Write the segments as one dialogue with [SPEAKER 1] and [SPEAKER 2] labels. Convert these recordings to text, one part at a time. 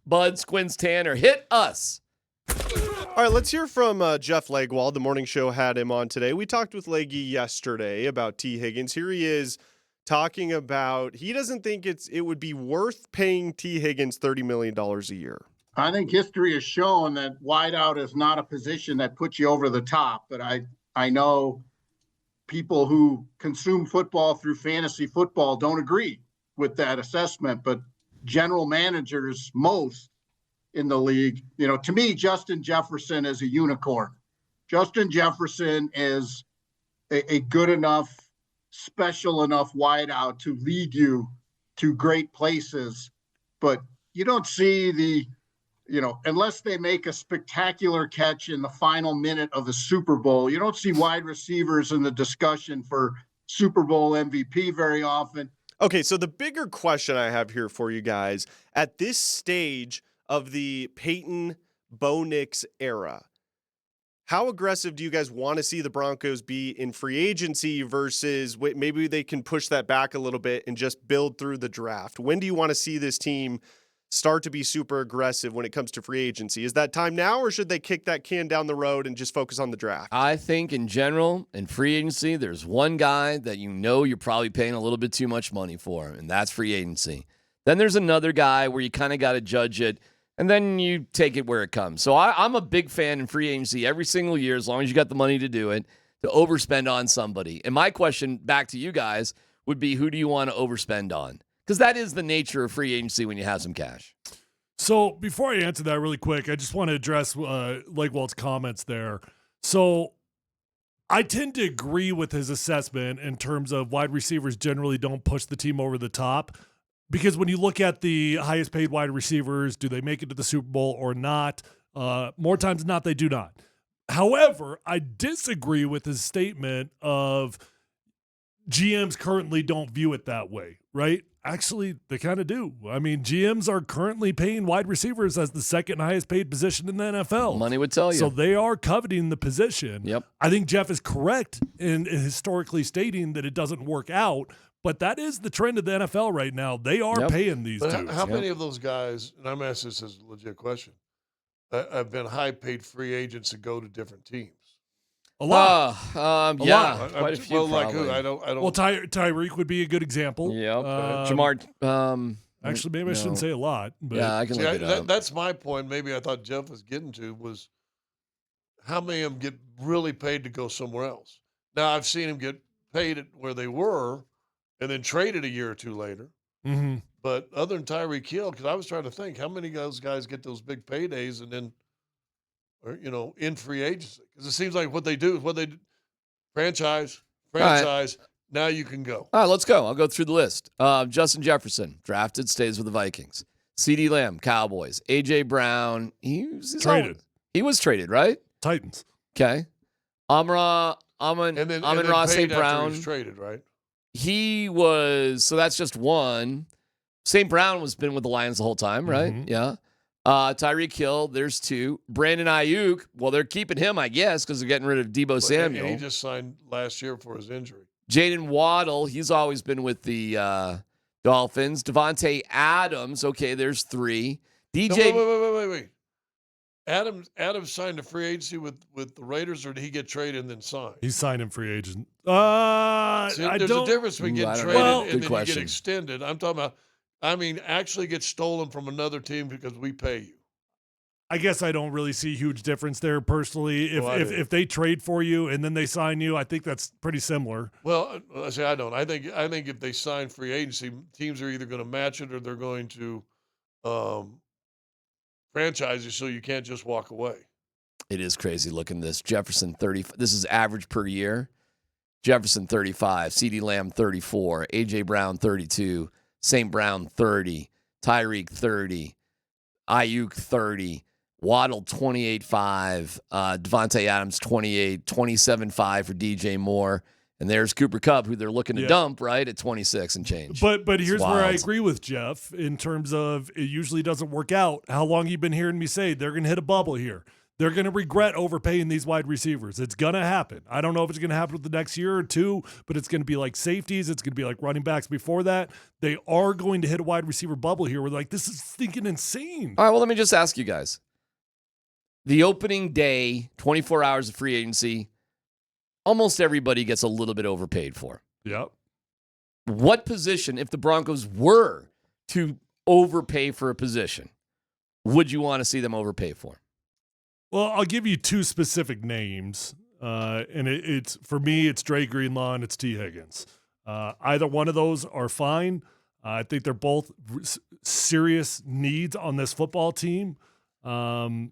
[SPEAKER 1] Bud Squins Tanner, hit us.
[SPEAKER 2] All right, let's hear from Jeff Legwald. The morning show had him on today. We talked with Leggy yesterday about T. Higgins. Here he is talking about he doesn't think it would be worth paying T. Higgins $30 million a year.
[SPEAKER 3] I think history has shown that wideout is not a position that puts you over the top. But I know people who consume football through fantasy football don't agree with that assessment. But general managers, most in the league, to me, Justin Jefferson is a unicorn. Justin Jefferson is a good enough, special enough wideout to lead you to great places. But you don't see unless they make a spectacular catch in the final minute of the Super Bowl, you don't see wide receivers in the discussion for Super Bowl MVP very often.
[SPEAKER 2] Okay, so the bigger question I have here for you guys, at this stage of the Peyton Bo Nix era, how aggressive do you guys want to see the Broncos be in free agency versus maybe they can push that back a little bit and just build through the draft? When do you want to see this team start to be super aggressive when it comes to free agency? Is that time now, or should they kick that can down the road and just focus on the draft?
[SPEAKER 1] I think in general, in free agency, there's one guy that you're probably paying a little bit too much money for, and that's free agency. Then there's another guy where you kind of got to judge it, and then you take it where it comes. So I'm a big fan in free agency every single year, as long as you got the money to do it, to overspend on somebody. And my question back to you guys would be, who do you want to overspend on? Because that is the nature of free agency when you have some cash.
[SPEAKER 4] So before I answer that really quick, I just want to address Legwald's comments there. So I tend to agree with his assessment in terms of wide receivers generally don't push the team over the top. Because when you look at the highest paid wide receivers, do they make it to the Super Bowl or not? More times than not, they do not. However, I disagree with his statement of GMs currently don't view it that way, right? Actually, they kind of do. I mean, GMs are currently paying wide receivers as the second highest paid position in the NFL.
[SPEAKER 1] Money would tell you.
[SPEAKER 4] So they are coveting the position.
[SPEAKER 1] Yep.
[SPEAKER 4] I think Jeff is correct in historically stating that it doesn't work out, but that is the trend of the NFL right now. They are paying these dudes.
[SPEAKER 5] How many of those guys, and I'm asking this as a legit question, have been high-paid free agents that go to different teams?
[SPEAKER 4] A lot.
[SPEAKER 1] Yeah, quite a few.
[SPEAKER 5] Well, like who? I don't.
[SPEAKER 4] Well, Tyreek would be a good example.
[SPEAKER 1] Yep. Jamar.
[SPEAKER 4] Actually, maybe I shouldn't say a lot. But
[SPEAKER 1] Yeah, I can look it up.
[SPEAKER 5] That's my point. Maybe I thought Jeff was getting to was how many of them get really paid to go somewhere else. Now I've seen them get paid at where they were, and then traded a year or two later.
[SPEAKER 4] Mm-hmm.
[SPEAKER 5] But other than Tyreek Hill, because I was trying to think how many of those guys get those big paydays and then, in free agency, because it seems like what they do is what they do. Franchise. Right. Now you can go.
[SPEAKER 1] All right, let's go. I'll go through the list. Justin Jefferson, drafted, stays with the Vikings. CeeDee Lamb, Cowboys. A.J. Brown, he's
[SPEAKER 4] traded.
[SPEAKER 1] He was traded, right?
[SPEAKER 4] Titans.
[SPEAKER 1] Okay. Amon-Ra St. Brown.
[SPEAKER 5] He was traded, right?
[SPEAKER 1] He was, so that's just one. St. Brown has been with the Lions the whole time, right?
[SPEAKER 4] Mm-hmm.
[SPEAKER 1] Yeah. Tyreek Hill, there's two. Brandon Ayuk, well, they're keeping him, I guess, because they're getting rid of Deebo Samuel.
[SPEAKER 5] And he just signed last year for his injury.
[SPEAKER 1] Jaden Waddle, he's always been with the Dolphins. Devontae Adams, okay, there's three. DJ.
[SPEAKER 5] No, wait. Adams signed a free agency with the Raiders, or did he get traded and then signed?
[SPEAKER 4] He's signed in free agent.
[SPEAKER 5] There's a difference between getting traded and then you get extended. I'm talking about, actually get stolen from another team because we pay you.
[SPEAKER 4] I guess I don't really see a huge difference there personally. If they trade for you and then they sign you, I think that's pretty similar.
[SPEAKER 5] Well, I don't. I think if they sign free agency, teams are either going to match it or they're going to franchise you, so you can't just walk away.
[SPEAKER 1] It is crazy looking this. Jefferson 30. This is average per year. Jefferson 35, CeeDee Lamb 34, A.J. Brown 32, St. Brown 30, Tyreek 30, Ayuk 30, Waddle 28.5, Devontae Adams 28, 27.5 for DJ Moore. And there's Cooper Kupp, who they're looking to dump, right, at 26 and change.
[SPEAKER 4] But here's where I agree with Jeff in terms of it usually doesn't work out. How long you been hearing me say they're going to hit a bubble here? they're going to regret overpaying these wide receivers. It's going to happen. I don't know if it's going to happen with the next year or two, but it's going to be like safeties. It's going to be like running backs before that. They are going to hit a wide receiver bubble here. We're like, this is stinking insane.
[SPEAKER 1] All right, well, let me just ask you guys. The opening day, 24 hours of free agency, almost everybody gets a little bit overpaid for.
[SPEAKER 4] Yep.
[SPEAKER 1] What position, if the Broncos were to overpay for a position, would you want to see them overpay for?
[SPEAKER 4] Well, I'll give you two specific names, and it's for me, it's Dre Greenlaw and it's T. Higgins. Either one of those are fine. I think they're both serious needs on this football team. I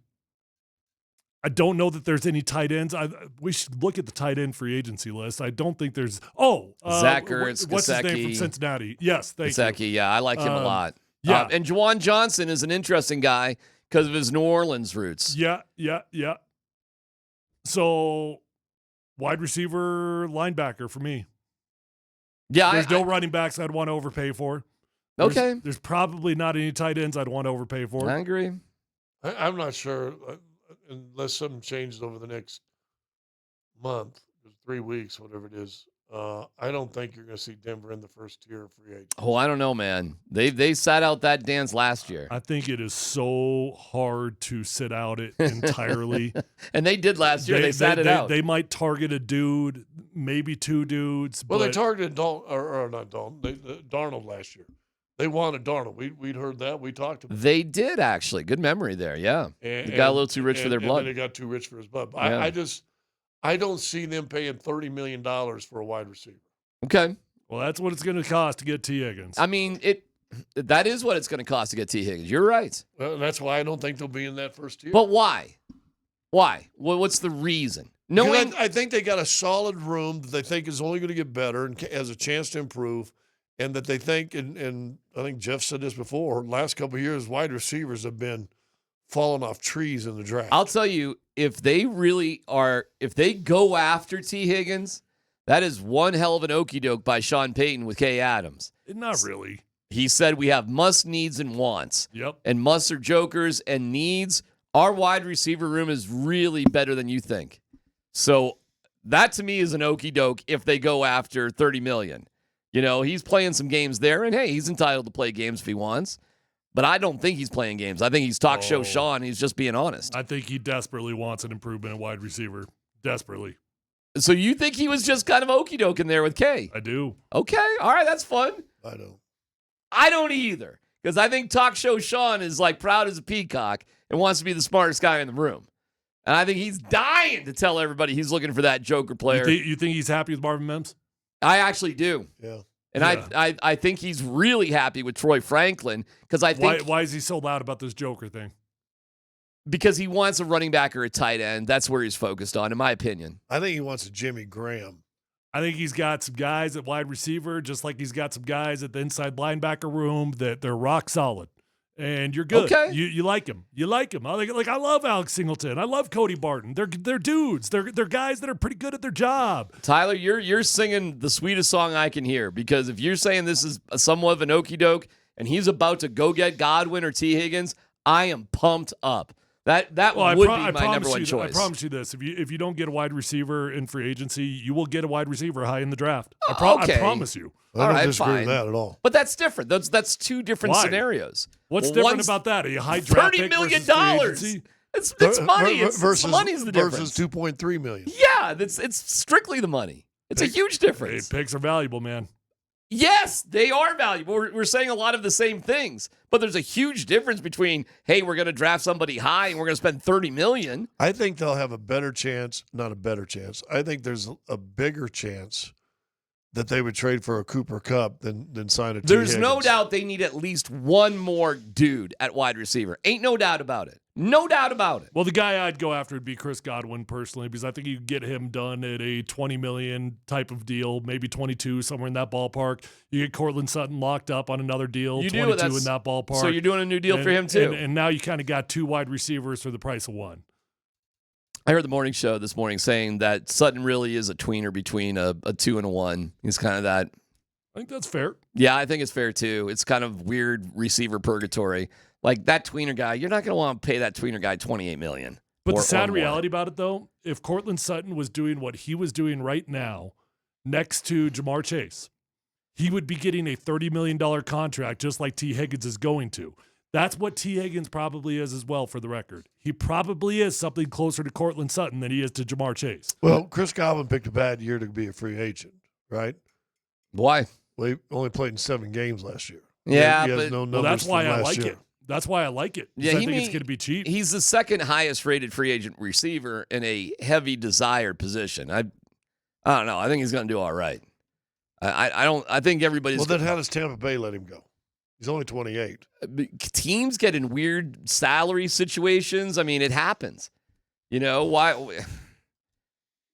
[SPEAKER 4] don't know that there's any tight ends. We should look at the tight end free agency list. I don't think there's.
[SPEAKER 1] Zach Ertz,
[SPEAKER 4] what's his name
[SPEAKER 1] Gesicki.
[SPEAKER 4] from Cincinnati? Yes, thank
[SPEAKER 1] Gesicki,
[SPEAKER 4] you.
[SPEAKER 1] yeah, I like him a lot.
[SPEAKER 4] Yeah,
[SPEAKER 1] And Juwan Johnson is an interesting guy because of his New Orleans roots.
[SPEAKER 4] Yeah. So, wide receiver, linebacker for me.
[SPEAKER 1] Yeah,
[SPEAKER 4] There's no running backs I'd want to overpay for.
[SPEAKER 1] Okay.
[SPEAKER 4] There's probably not any tight ends I'd want to overpay for.
[SPEAKER 1] I agree.
[SPEAKER 5] I'm not sure unless something changes over the next month, 3 weeks, whatever it is. I don't think you're going to see Denver in the first tier of free agents.
[SPEAKER 1] Oh, I don't know, man. They sat out that dance last year.
[SPEAKER 4] I think it is so hard to sit out it entirely.
[SPEAKER 1] And they did last year. They sat it out.
[SPEAKER 4] They might target a dude, maybe two dudes.
[SPEAKER 5] Well,
[SPEAKER 4] but
[SPEAKER 5] they targeted Darnold last year. They wanted Darnold. We'd heard that. We talked about it.
[SPEAKER 1] They did, actually. Good memory there, yeah. They got a little too rich for their blood.
[SPEAKER 5] And then they got too rich for his blood.
[SPEAKER 1] Yeah.
[SPEAKER 5] I don't see them paying $30 million for a wide receiver.
[SPEAKER 1] Okay.
[SPEAKER 4] Well, that's what it's going to cost to get T. Higgins.
[SPEAKER 1] I mean, that is what it's going to cost to get T. Higgins. You're right.
[SPEAKER 5] Well, that's why I don't think they'll be in that first tier.
[SPEAKER 1] But why? Why? What's the reason? Knowing
[SPEAKER 5] I think they got a solid room that they think is only going to get better and has a chance to improve, and that they think, and I think Jeff said this before, last couple of years, wide receivers have been falling off trees in the draft.
[SPEAKER 1] I'll tell you, if they go after T. Higgins, that is one hell of an okey doke by Sean Payton with Kay Adams.
[SPEAKER 4] Not really.
[SPEAKER 1] He said we have must, needs, and wants.
[SPEAKER 4] Yep.
[SPEAKER 1] And musts are jokers, and needs, our wide receiver room is really better than you think. So that to me is an okey doke if they go after $30 million. You know, he's playing some games there, and hey, he's entitled to play games if he wants. But I don't think he's playing games. I think he's talk show Sean. He's just being honest.
[SPEAKER 4] I think he desperately wants an improvement at wide receiver. Desperately.
[SPEAKER 1] So you think he was just kind of okey doke in there with Kay?
[SPEAKER 4] I do.
[SPEAKER 1] Okay. All right. That's fun.
[SPEAKER 5] I
[SPEAKER 1] don't either. Because I think talk show Sean is like proud as a peacock and wants to be the smartest guy in the room. And I think he's dying to tell everybody he's looking for that joker player.
[SPEAKER 4] You think he's happy with Marvin Mims?
[SPEAKER 1] I actually do.
[SPEAKER 5] Yeah.
[SPEAKER 1] And yeah. I think he's really happy with Troy Franklin because I think
[SPEAKER 4] why is he so loud about this joker thing?
[SPEAKER 1] Because he wants a running back or a tight end. That's where he's focused on, in my opinion.
[SPEAKER 5] I think he wants a Jimmy Graham.
[SPEAKER 4] I think he's got some guys at wide receiver, just like he's got some guys at the inside linebacker room that they're rock solid. And you're good.
[SPEAKER 1] Okay.
[SPEAKER 4] You like him. You like him. I love Alex Singleton. I love Cody Barton. They're dudes. They're guys that are pretty good at their job.
[SPEAKER 1] Tyler, you're singing the sweetest song I can hear, because if you're saying this is somewhat of an okey doke and he's about to go get Godwin or T. Higgins, I am pumped up. That would be my number one choice.
[SPEAKER 4] I promise you this: if you don't get a wide receiver in free agency, you will get a wide receiver high in the draft. I promise you.
[SPEAKER 5] I don't disagree with that at all.
[SPEAKER 1] But that's different. That's two different scenarios.
[SPEAKER 4] What's different about that? A high draft pick
[SPEAKER 1] $30 million. It's money. Money's the difference.
[SPEAKER 5] Versus $2.3 million.
[SPEAKER 1] Yeah, it's strictly the money. It's a huge difference.
[SPEAKER 4] Hey, picks are valuable, man.
[SPEAKER 1] Yes, they are valuable. We're saying a lot of the same things, but there's a huge difference between, hey, we're going to draft somebody high and we're going to spend $30 million.
[SPEAKER 5] I think they'll have a better chance, not a better chance. I think there's a bigger chance that they would trade for a Cooper Kupp than sign a T.
[SPEAKER 1] There's
[SPEAKER 5] Higgins.
[SPEAKER 1] no doubt they need at least one more dude at wide receiver. Ain't no doubt about it. No doubt about it.
[SPEAKER 4] Well, the guy I'd go after would be Chris Godwin personally, because I think you could get him done at a $20 million type of deal, maybe 22, somewhere in that ballpark. You get Cortland Sutton locked up on another deal, 22 in that ballpark.
[SPEAKER 1] So you're doing a new deal for him too.
[SPEAKER 4] And now you kind of got two wide receivers for the price of one.
[SPEAKER 1] I heard the morning show this morning saying that Sutton really is a tweener between a 2 and a 1. He's kind of that.
[SPEAKER 4] I think that's fair.
[SPEAKER 1] Yeah, I think it's fair too. It's kind of weird receiver purgatory. Like that tweener guy, you're not going to want to pay that tweener guy $28 million.
[SPEAKER 4] But
[SPEAKER 1] or,
[SPEAKER 4] the sad
[SPEAKER 1] or more.
[SPEAKER 4] reality about it, though, if Cortland Sutton was doing what he was doing right now next to Jamar Chase, he would be getting a $30 million contract just like T. Higgins is going to. That's what T. Higgins probably is as well, for the record. He probably is something closer to Cortland Sutton than he is to Jamar Chase.
[SPEAKER 5] Well, Chris Godwin picked a bad year to be a free agent, right?
[SPEAKER 1] Why?
[SPEAKER 5] Well, he only played in 7 games last year.
[SPEAKER 1] Yeah,
[SPEAKER 5] he has
[SPEAKER 1] but
[SPEAKER 5] no
[SPEAKER 4] Well,
[SPEAKER 5] numbers
[SPEAKER 4] that's why
[SPEAKER 5] from
[SPEAKER 4] I
[SPEAKER 5] last
[SPEAKER 4] like
[SPEAKER 5] year.
[SPEAKER 4] it. That's why I like it.
[SPEAKER 1] Yeah,
[SPEAKER 4] I think it's going to be cheap.
[SPEAKER 1] He's the second highest rated free agent receiver in a heavy desired position. I don't know. I think he's going to do all right. I think everybody's.
[SPEAKER 5] Well, then how does Tampa Bay let him go? He's only 28.
[SPEAKER 1] Teams get in weird salary situations. I mean, it happens. You know why?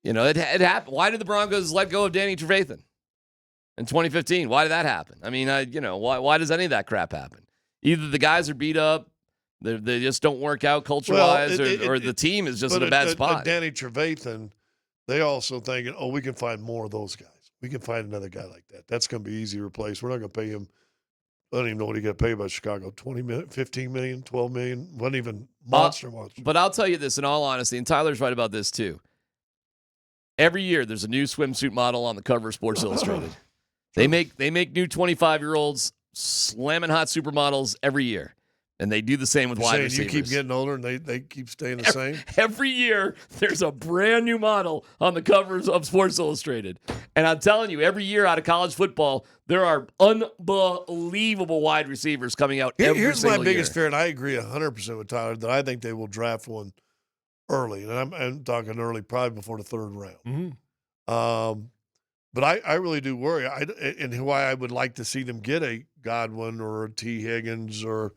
[SPEAKER 1] You know it happened. Why did the Broncos let go of Danny Trevathan in 2015? Why did that happen? I mean, why does any of that crap happen? Either the guys are beat up, they just don't work out culture-wise, or the team is just in a bad spot.
[SPEAKER 5] Danny Trevathan, they also thinking, oh, we can find more of those guys. We can find another guy like that. That's going to be easy to replace. We're not going to pay him. I don't even know what he got paid by Chicago. 20 million, 15 million, 12 million. Wasn't even monster.
[SPEAKER 1] But I'll tell you this in all honesty, and Tyler's right about this too. Every year there's a new swimsuit model on the cover of Sports Illustrated. They make new 25-year-olds slamming hot supermodels every year. And they do the same with wide receivers.
[SPEAKER 5] You keep getting older and they keep staying the same?
[SPEAKER 1] Every year, there's a brand new model on the covers of Sports Illustrated. And I'm telling you, every year out of college football, there are unbelievable wide receivers coming out every
[SPEAKER 5] Here's
[SPEAKER 1] single
[SPEAKER 5] my biggest
[SPEAKER 1] year.
[SPEAKER 5] fear, and I agree 100% with Tyler, that I think they will draft one early. And I'm talking early, probably before the 3rd round.
[SPEAKER 4] Mm-hmm.
[SPEAKER 5] But I really do worry. And why I would like to see them get a Godwin or a T. Higgins, or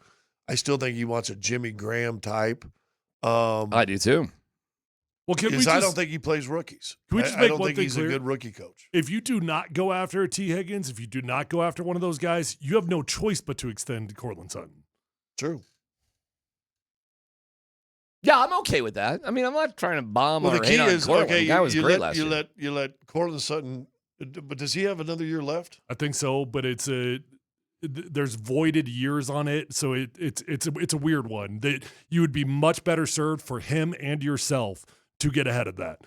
[SPEAKER 5] I still think he wants a Jimmy Graham type.
[SPEAKER 1] I do too.
[SPEAKER 4] Well,
[SPEAKER 5] I don't think he plays rookies.
[SPEAKER 4] Can we just
[SPEAKER 5] I
[SPEAKER 4] make
[SPEAKER 5] don't
[SPEAKER 4] one
[SPEAKER 5] think
[SPEAKER 4] thing
[SPEAKER 5] he's
[SPEAKER 4] clear?
[SPEAKER 5] a good rookie coach.
[SPEAKER 4] If you do not go after a T. Higgins, if you do not go after one of those guys, you have no choice but to extend Cortland Sutton.
[SPEAKER 5] True.
[SPEAKER 1] Yeah, I'm okay with that. I mean, I'm not trying to bomb
[SPEAKER 5] Well,
[SPEAKER 1] or
[SPEAKER 5] the
[SPEAKER 1] hate
[SPEAKER 5] key
[SPEAKER 1] on
[SPEAKER 5] is,
[SPEAKER 1] Cortland.
[SPEAKER 5] okay,
[SPEAKER 1] The guy was great last
[SPEAKER 5] you
[SPEAKER 1] year.
[SPEAKER 5] let Cortland Sutton, but does he have another year left?
[SPEAKER 4] I think so, but there's voided years on it, so it's a weird one. That you would be much better served for him and yourself to get ahead of that.